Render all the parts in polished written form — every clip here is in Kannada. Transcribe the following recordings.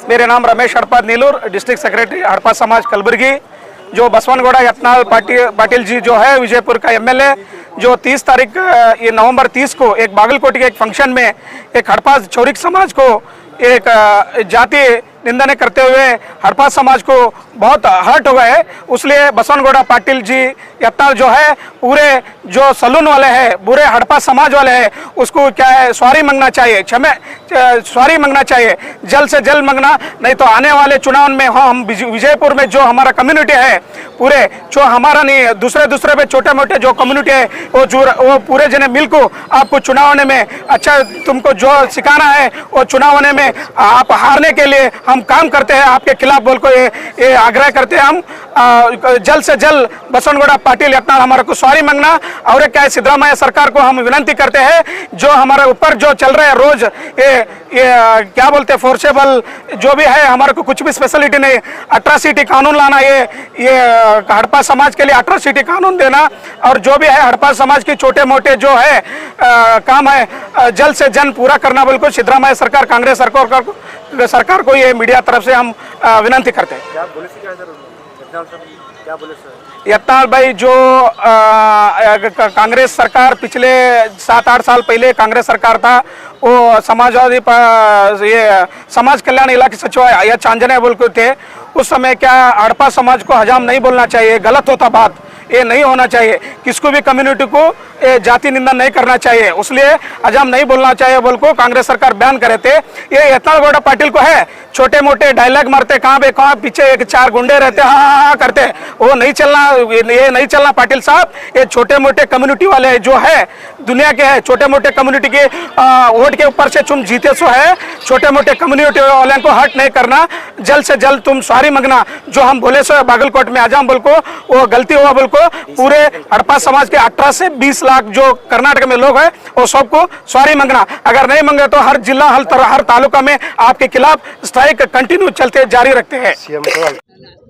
मेरे नाम रमेश हड़पा नीलूर, डिस्ट्रिक्ट सेक्रेटरी हड़पा समाज कलबुर्गी। जो बसवनगौड़ा यत्नाल पाटिल जी जो है विजयपुर का एमएलए, जो 30 तारीख ये नवंबर 30 को एक बागलकोट के एक फंक्शन में एक हड़पा चौरिक समाज को एक जाति निंदने करते हुए हड़पा समाज को बहुत हर्ट हो गए। इसलिए बसवनगौड़ा पाटिल जी यत्नाल जो है पूरे जो सलून वाले हैं, बुरे हड़पा समाज वाले हैं, उसको क्या है सॉरी मांगना चाहिए, सॉरी मांगना चाहिए, जल्द से जल्द मांगना। नहीं तो आने वाले चुनाव में हम विजयपुर में जो हमारा कम्युनिटी है पूरे, जो हमारा नहीं दूसरे पे छोटे मोटे जो कम्युनिटी है वो पूरे जने मिल को आपको चुनाव होने में अच्छा तुमको जो सिखाना है वो चुनाव होने में आप हारने के लिए हम काम करते हैं आपके खिलाफ बोल को ये आग्रह करते हैं। हम जल्द से जल्द बसवनगौड़ा पाटिल यत्नाल हमारे को सॉरी मांगना। और क्या है सिद्धरामैया सरकार को हम विनती करते हैं, जो हमारे ऊपर जो चल रहे हैं रोज ये क्या बोलते हैं फोर्सेबल जो भी है, हमारे को कुछ भी स्पेशलिटी नहीं, अट्रॉसिटी कानून लाना, ये हड़पा समाज के लिए अट्रॉसिटी कानून देना, और जो भी है हड़पा समाज के छोटे मोटे जो है काम है जल्द से जल्द पूरा करना बोल को सिद्धरामैया सरकार, कांग्रेस सरकार को ये मीडिया तरफ से हम विनती करते हैं। यत्नाल भाई जो कांग्रेस सरकार पिछले 7-8 साल पहले कांग्रेस सरकार था, वो समाजवादी ये समाज कल्याण इलाके सचिव या चांजने बोल के थे। उस समय क्या हड़पा समाज को हजाम नहीं बोलना चाहिए, गलत होता बात, ये नहीं होना चाहिए, किसको भी कम्युनिटी को जाति निंदा नहीं करना चाहिए, इसलिए हजाम नहीं बोलना चाहिए बोल को कांग्रेस सरकार बयान करे थे। ये यत्नाल पाटिल को है छोटे मोटे डायलॉग मारते, कहाँ पीछे एक 4 गुंडे रहते हाँ करते, वो नहीं चलना, ये नहीं चलना पाटिल साहब। ये छोटे मोटे कम्युनिटी वाले जो है दुनिया के है, छोटे मोटे कम्युनिटी के वोट के ऊपर से तुम जीते सो है, छोटे मोटे कम्युनिटी वाले को हर्ट नहीं करना, जल्द से जल्द तुम सॉरी मांगना। जो हम बोले सो बागलकोट में हजाम बोल को वो गलती हुआ बोल को पूरे हड़पा समाज के 18 से 20 लाख जो कर्नाटक में लोग हैं वो सबको सॉरी मांगना। अगर नहीं मांगे तो हर जिला हर तालुका में आपके खिलाफ स्ट्राइक कंटिन्यू चलते जारी रखते हैं।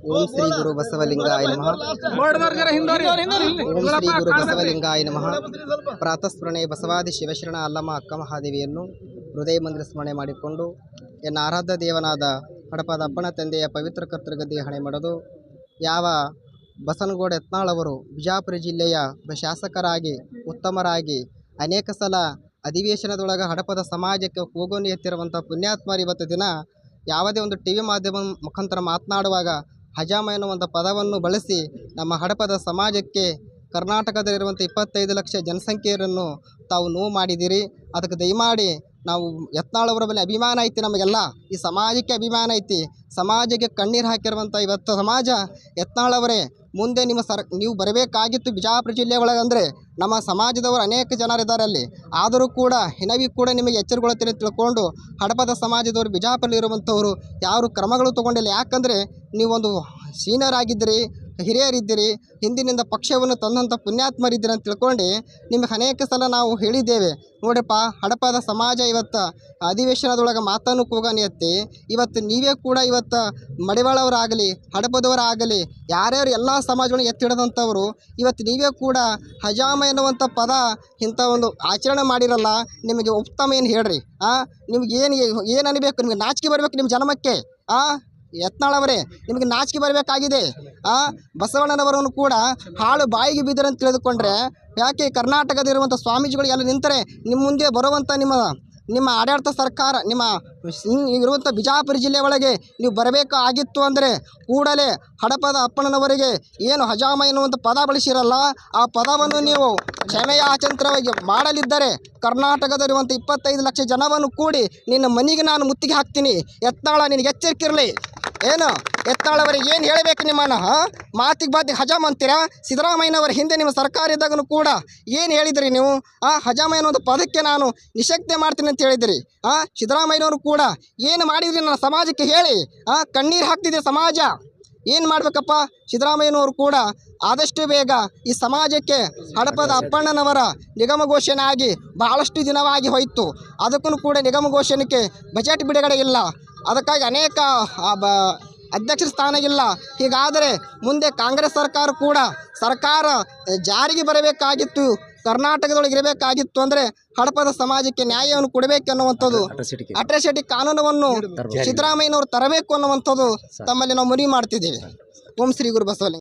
ओम श्री गुरु बसवलिंगाय नमः। ओम श्री गुरु बसवलिंगाय नमः। ಪ್ರಾತಸ್ಮರಣೆ ಬಸವಾದಿ ಶಿವಶರಣ ಅಲ್ಲಮ್ಮ ಅಕ್ಕ ಮಹಾದೇವಿಯನ್ನು ಹೃದಯ ಮಂದಿರ ಸ್ಮರಣೆ ಮಾಡಿಕೊಂಡು ಎನ್ನ ಆರಾಧ್ಯ ದೇವನಾದ ಹಡಪದ ಅಪ್ಪನ ತಂದೆಯ ಪವಿತ್ರ ಕರ್ತೃಗದ್ದೆ ಹಣೆ ಮಾಡೋದು. ಯಾವ ಬಸವನಗೌಡ ಯತ್ನಾಳ್ ಅವರು ಬಿಜಾಪುರ ಜಿಲ್ಲೆಯ ಶಾಸಕರಾಗಿ ಉತ್ತಮರಾಗಿ ಅನೇಕ ಸಲ ಅಧಿವೇಶನದೊಳಗೆ ಹಡಪದ ಸಮಾಜಕ್ಕೆ ಕೂಗೋನಿ ಎತ್ತಿರುವಂಥ ಪುಣ್ಯಾತ್ಮರು ಇವತ್ತು ದಿನ ಯಾವುದೇ ಒಂದು ಟಿ ವಿ ಮಾಧ್ಯಮ ಮುಖಾಂತರ ಮಾತನಾಡುವಾಗ ಹಜಾಮ ಎನ್ನುವಂಥ ಪದವನ್ನು ಬಳಸಿ ನಮ್ಮ ಹಡಪದ ಸಮಾಜಕ್ಕೆ ಕರ್ನಾಟಕದಲ್ಲಿರುವಂಥ 25 ಲಕ್ಷ ಜನಸಂಖ್ಯೆಯನ್ನು ತಾವು ನೋವು ಮಾಡಿದ್ದೀರಿ. ಅದಕ್ಕೆ ದಯಮಾಡಿ ನಾವು ಯತ್ನಾಳವರ ಮೇಲೆ ಅಭಿಮಾನ ಐತಿ, ನಮಗೆಲ್ಲ ಈ ಸಮಾಜಕ್ಕೆ ಅಭಿಮಾನ ಐತಿ. ಸಮಾಜಕ್ಕೆ ಕಣ್ಣೀರು ಹಾಕಿರುವಂಥ ಇವತ್ತು ಸಮಾಜ ಯತ್ನಾಳವರೇ, ಮುಂದೆ ನೀವು ಬರಬೇಕಾಗಿತ್ತು ಬಿಜಾಪುರ ಜಿಲ್ಲೆ ಒಳಗೆ. ಅಂದರೆ ನಮ್ಮ ಸಮಾಜದವರು ಅನೇಕ ಜನರಿದ್ದಾರೆ ಅಲ್ಲಿ, ಆದರೂ ಕೂಡ ಹಿನವಿ ಕೂಡ ನಿಮಗೆ ಎಚ್ಚರಗೊಳ್ಳುತ್ತೇನೆ ತಿಳ್ಕೊಂಡು ಹಡಪದ ಸಮಾಜದವರು ಬಿಜಾಪುರಲ್ಲಿರುವಂಥವರು ಯಾವ ಕ್ರಮಗಳು ತೊಗೊಂಡಿಲ್ಲ. ಯಾಕಂದರೆ ನೀವೊಂದು ಸೀನಿಯರ್ ಆಗಿದ್ದೀರಿ, ಹಿರಿಯರಿದ್ದೀರಿ, ಹಿಂದಿನಿಂದ ಪಕ್ಷವನ್ನು ತಂದಂಥ ಪುಣ್ಯಾತ್ಮರಿದ್ದೀರಿ ಅಂತ ತಿಳ್ಕೊಂಡು ನಿಮಗೆ ಅನೇಕ ಸಲ ನಾವು ಹೇಳಿದ್ದೇವೆ. ನೋಡಪ್ಪ, ಹಡಪದ ಸಮಾಜ ಇವತ್ತು ಅಧಿವೇಶನದೊಳಗೆ ಮಾತನ್ನು ಕೂಗಾನಿ ಎತ್ತಿ ಇವತ್ತು ನೀವೇ ಕೂಡ ಇವತ್ತು ಮಡಿವಾಳವರಾಗಲಿ ಹಡಪದವರಾಗಲಿ ಯಾರ್ಯಾರು ಎಲ್ಲ ಸಮಾಜಗಳನ್ನು ಎತ್ತಿಡದಂಥವರು ಇವತ್ತು ನೀವೇ ಕೂಡ ಹಜಾಮ ಎನ್ನುವಂಥ ಪದ ಇಂಥ ಒಂದು ಆಚರಣೆ ಮಾಡಿರಲ್ಲ. ನಿಮಗೆ ಉತ್ತಮ ಏನು ಹೇಳ್ರಿ? ನಿಮ್ಗೆ ಏನು ಅನಿಬೇಕು? ನಿಮಗೆ ನಾಚಿಕೆ ಬರಬೇಕು ನಿಮ್ಮ ಜನ್ಮಕ್ಕೆ. ಯತ್ನಾಳವರೇ, ನಿಮಗೆ ನಾಚಿಕೆ ಬರಬೇಕಾಗಿದೆ. ಬಸವಣ್ಣನವರನ್ನು ಕೂಡ ಹಾಳು ಬಾಯಿಗೆ ಬಿದ್ದರಂತ ತಿಳಿದುಕೊಂಡ್ರೆ ಯಾಕೆ ಕರ್ನಾಟಕದಲ್ಲಿರುವಂಥ ಸ್ವಾಮೀಜಿಗಳು ಎಲ್ಲ ನಿಂತರೆ ನಿಮ್ಮ ಮುಂದೆ ಬರುವಂಥ ನಿಮ್ಮ ಆಡಳಿತ ಸರ್ಕಾರ ನಿಮ್ಮ ಇರುವಂಥ ಬಿಜಾಪುರ ಜಿಲ್ಲೆ ಒಳಗೆ ನೀವು ಬರಬೇಕಾಗಿತ್ತು ಅಂದರೆ ಕೂಡಲೇ ಹಡಪದ ಅಪ್ಪಣ್ಣನವರಿಗೆ ಏನು ಹಜಾಮ ಎನ್ನುವಂಥ ಪದ ಬಳಸಿರಲ್ಲ, ಆ ಪದವನ್ನು ನೀವು ಕ್ಷಮೆಯಾಚಂತ್ರವಾಗಿ ಮಾಡಲಿದ್ದರೆ ಕರ್ನಾಟಕದಲ್ಲಿರುವಂಥ 25 ಲಕ್ಷ ಜನವನ್ನು ಕೂಡಿ ನಿನ್ನ ಮನೆಗೆ ನಾನು ಮುತ್ತಿಗೆ ಹಾಕ್ತೀನಿ. ಯತ್ನಾಳ, ನಿನಗೆ ಎಚ್ಚರಿಕೆ ಇರಲಿ. ಏನು ಯತ್ನಾಳವರಿಗೆ ಏನು ಹೇಳಬೇಕು? ನಿಮ್ಮನ್ನ ಮಾತಿಗೆ ಹಜಾಮ್ ಅಂತೀರಾ? ಸಿದ್ದರಾಮಯ್ಯನವರ ಹಿಂದೆ ನಿಮ್ಮ ಸರ್ಕಾರ ಇದ್ದಾಗೂ ಕೂಡ ಏನು ಹೇಳಿದಿರಿ ನೀವು? ಹಜಾಮ ಅನ್ನೋ ಪದಕ್ಕೆ ನಾನು ನಿಷೇಧ ಮಾಡ್ತೀನಿ ಅಂತ ಹೇಳಿದಿರಿ. ಸಿದ್ದರಾಮಯ್ಯನವರು ಕೂಡ ಏನು ಮಾಡಿದ್ರಿ ನನ್ನ ಸಮಾಜಕ್ಕೆ ಹೇಳಿ? ಕಣ್ಣೀರು ಹಾಕ್ತಿದೆ ಸಮಾಜ. ಏನು ಮಾಡಬೇಕಪ್ಪ? ಸಿದ್ದರಾಮಯ್ಯನವರು ಕೂಡ ಆದಷ್ಟು ಬೇಗ ಈ ಸಮಾಜಕ್ಕೆ ಹಡಪದ ಅಪ್ಪಣ್ಣನವರ ನಿಗಮ ಘೋಷಣೆ ಆಗಿ ಬಹಳಷ್ಟು ದಿನವಾಗಿ ಹೋಯಿತು. ಅದಕ್ಕೂ ಕೂಡ ನಿಗಮ ಘೋಷಣೆಗೆ ಬಜೆಟ್ ಬಿಡುಗಡೆ ಇಲ್ಲ. ಅದಕ್ಕಾಗಿ ಅನೇಕ ಅಧ್ಯಕ್ಷ ಸ್ಥಾನ ಇಲ್ಲ. ಹೀಗಾದರೆ ಮುಂದೆ ಕಾಂಗ್ರೆಸ್ ಸರ್ಕಾರ ಕೂಡ ಜಾರಿಗೆ ಬರಬೇಕಾಗಿತ್ತು, ಕರ್ನಾಟಕದೊಳಗೆ ಇರಬೇಕಾಗಿತ್ತು. ಅಂದರೆ ಹಡಪದ ಸಮಾಜಕ್ಕೆ ನ್ಯಾಯವನ್ನು ಕೊಡಬೇಕೆನ್ನುವಂಥದ್ದು, ಅಟ್ರಾಸಿಟಿ ಕಾನೂನನ್ನು ಸಿದ್ದರಾಮಯ್ಯನವರು ತರಬೇಕು ಅನ್ನುವಂಥದ್ದು ತಮ್ಮಲ್ಲಿ ನಾವು ಮನವಿ ಮಾಡ್ತಿದ್ದೀವಿ. ಓಂ ಶ್ರೀ ಗುರು ಬಸವಲಿಂಗ.